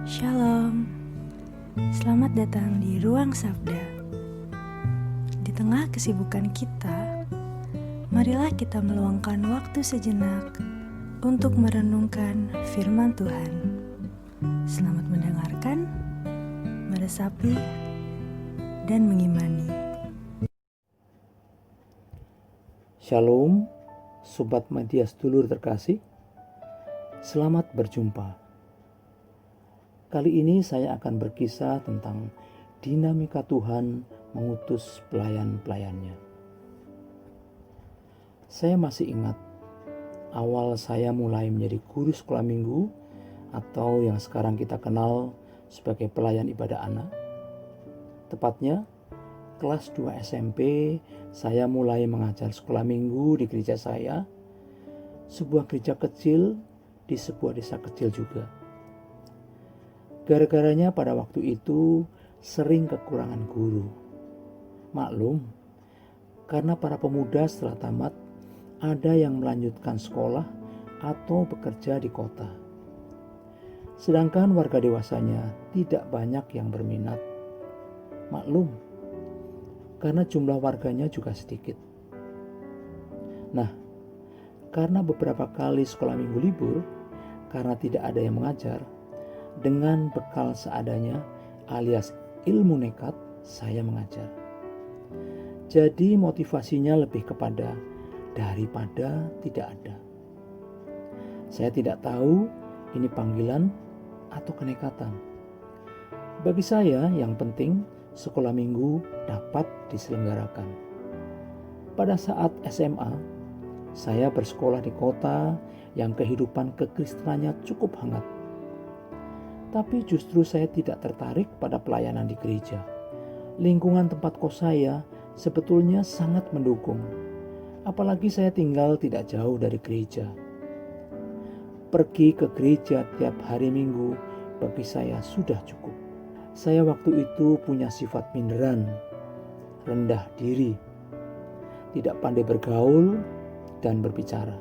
Shalom, selamat datang di Ruang Sabda. Di tengah kesibukan kita, marilah kita meluangkan waktu sejenak untuk merenungkan firman Tuhan. Selamat mendengarkan, meresapi, dan mengimani. Shalom, Sobat Media Sedulur terkasih. Selamat berjumpa. Kali ini saya akan berkisah tentang dinamika Tuhan mengutus pelayan-pelayannya. Saya masih ingat awal saya mulai menjadi guru sekolah minggu atau yang sekarang kita kenal sebagai pelayan ibadah anak. Tepatnya kelas 2 SMP saya mulai mengajar sekolah minggu di gereja saya, sebuah gereja kecil di sebuah desa kecil juga. Gara-garanya pada waktu itu sering kekurangan guru. Maklum, karena para pemuda setelah tamat ada yang melanjutkan sekolah atau bekerja di kota. Sedangkan warga dewasanya tidak banyak yang berminat. Maklum, karena jumlah warganya juga sedikit. Nah, karena beberapa kali sekolah minggu libur, karena tidak ada yang mengajar, dengan bekal seadanya alias ilmu nekat, saya mengajar. Jadi motivasinya lebih kepada daripada tidak ada. Saya tidak tahu ini panggilan atau kenekatan. Bagi saya yang penting sekolah minggu dapat diselenggarakan. Pada saat SMA, saya bersekolah di kota yang kehidupan kekristenannya cukup hangat. Tapi justru saya tidak tertarik pada pelayanan di gereja. Lingkungan tempat kos saya sebetulnya sangat mendukung. Apalagi saya tinggal tidak jauh dari gereja. Pergi ke gereja tiap hari Minggu bagi saya sudah cukup. Saya waktu itu punya sifat minderan, rendah diri, tidak pandai bergaul dan berbicara.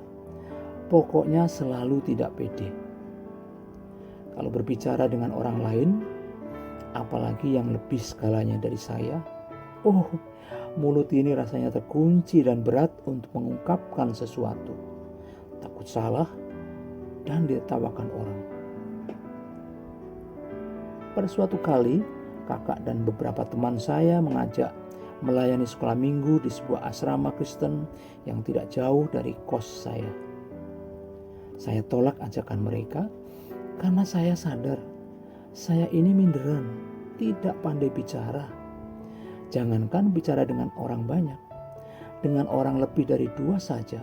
Pokoknya selalu tidak pede. Kalau berbicara dengan orang lain, apalagi yang lebih skalanya dari saya, mulut ini rasanya terkunci dan berat untuk mengungkapkan sesuatu. Takut salah dan ditertawakan orang. Pada suatu kali, kakak dan beberapa teman saya mengajak melayani sekolah minggu di sebuah asrama Kristen yang tidak jauh dari kos saya. Saya tolak ajakan mereka karena saya sadar saya ini minderan, tidak pandai bicara. Jangankan bicara dengan orang banyak, dengan orang lebih dari 2 saja,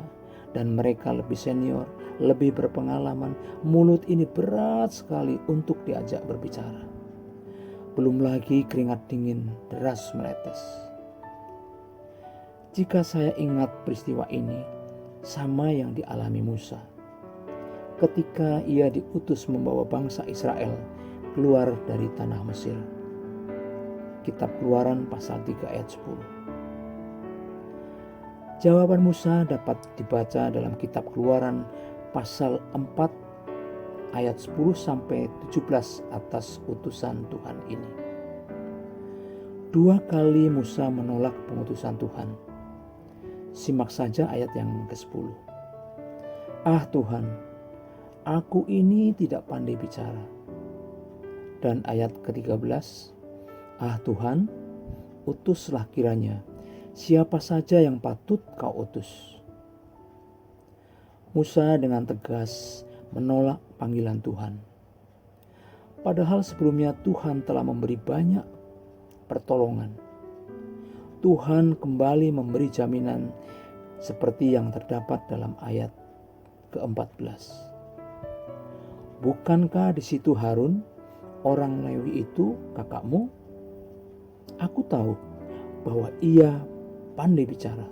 dan mereka lebih senior, lebih berpengalaman, mulut ini berat sekali untuk diajak berbicara. Belum lagi keringat dingin deras menetes. Jika saya ingat peristiwa ini, sama yang dialami Musa ketika ia diutus membawa bangsa Israel keluar dari tanah Mesir. Kitab Keluaran pasal 3 ayat 10. Jawaban Musa dapat dibaca dalam kitab Keluaran pasal 4 ayat 10 sampai 17 atas utusan Tuhan ini. 2 kali Musa menolak pengutusan Tuhan. Simak saja ayat yang ke-10. Ah Tuhan, aku ini tidak pandai bicara. Dan ayat ke-13, ah Tuhan, utuslah kiranya siapa saja yang patut kau utus. Musa dengan tegas menolak panggilan Tuhan. Padahal sebelumnya Tuhan telah memberi banyak pertolongan. Tuhan kembali memberi jaminan seperti yang terdapat dalam ayat ke-14. Bukankah di situ Harun, orang Lewi itu kakakmu? Aku tahu bahwa ia pandai bicara.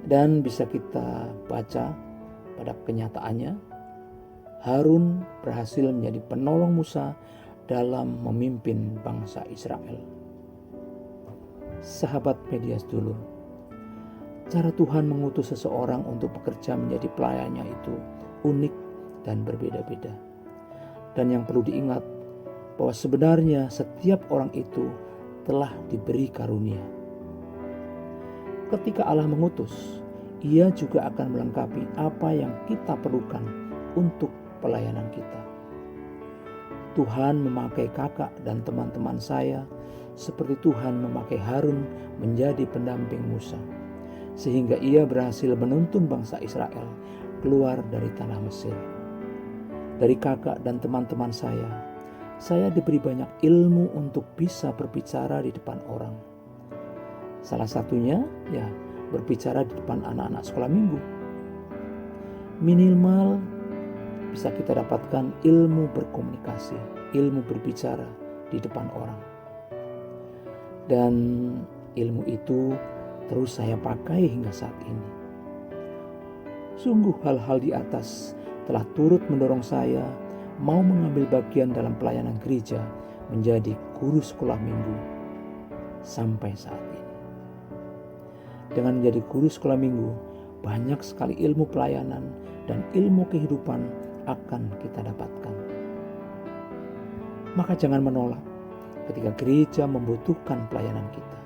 Dan bisa kita baca pada kenyataannya, Harun berhasil menjadi penolong Musa dalam memimpin bangsa Israel. Sahabat media sedulur, cara Tuhan mengutus seseorang untuk bekerja menjadi pelayannya itu unik dan berbeda-beda. Dan yang perlu diingat, bahwa sebenarnya setiap orang itu telah diberi karunia. Ketika Allah mengutus, Ia juga akan melengkapi apa yang kita perlukan untuk pelayanan kita. Tuhan memakai kakak dan teman-teman saya seperti Tuhan memakai Harun menjadi pendamping Musa, sehingga ia berhasil menuntun bangsa Israel keluar dari tanah Mesir. Dari kakak dan teman-teman saya diberi banyak ilmu untuk bisa berbicara di depan orang. Salah satunya berbicara di depan anak-anak sekolah minggu. Minimal bisa kita dapatkan ilmu berkomunikasi, ilmu berbicara di depan orang. Dan ilmu itu terus saya pakai hingga saat ini. Sungguh hal-hal di atas telah turut mendorong saya mau mengambil bagian dalam pelayanan gereja menjadi guru sekolah minggu sampai saat ini. Dengan menjadi guru sekolah minggu, banyak sekali ilmu pelayanan dan ilmu kehidupan akan kita dapatkan. Maka jangan menolak ketika gereja membutuhkan pelayanan kita.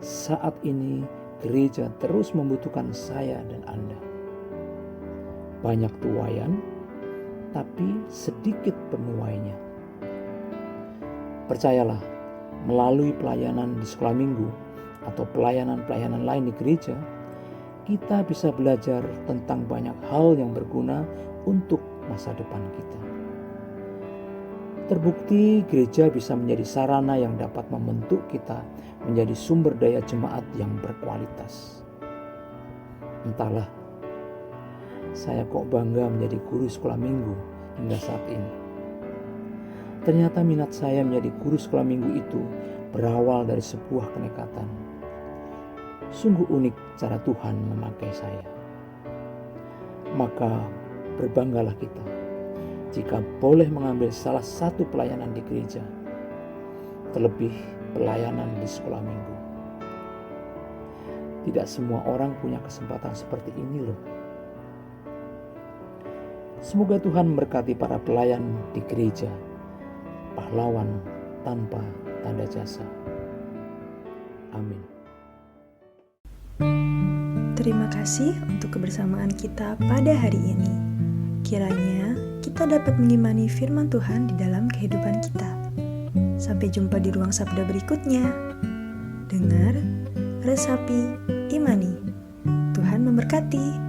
Saat ini gereja terus membutuhkan saya dan Anda. Banyak tuaian, tapi sedikit penuainya. Percayalah, melalui pelayanan di sekolah minggu atau pelayanan-pelayanan lain di gereja, kita bisa belajar tentang banyak hal yang berguna untuk masa depan kita. Terbukti gereja bisa menjadi sarana yang dapat membentuk kita menjadi sumber daya jemaat yang berkualitas. Entahlah, saya kok bangga menjadi guru sekolah minggu hingga saat ini. Ternyata minat saya menjadi guru sekolah minggu itu berawal dari sebuah kenekatan. Sungguh unik cara Tuhan memakai saya. Maka berbanggalah kita jika boleh mengambil salah satu pelayanan di gereja, terlebih pelayanan di sekolah minggu. Tidak semua orang punya kesempatan seperti ini loh. Semoga Tuhan memberkati para pelayan di gereja, pahlawan tanpa tanda jasa. Amin. Terima kasih untuk kebersamaan kita pada hari ini. Kiranya kita dapat mengimani firman Tuhan di dalam kehidupan kita. Sampai jumpa di ruang sabda berikutnya. Dengar, resapi, imani. Tuhan memberkati.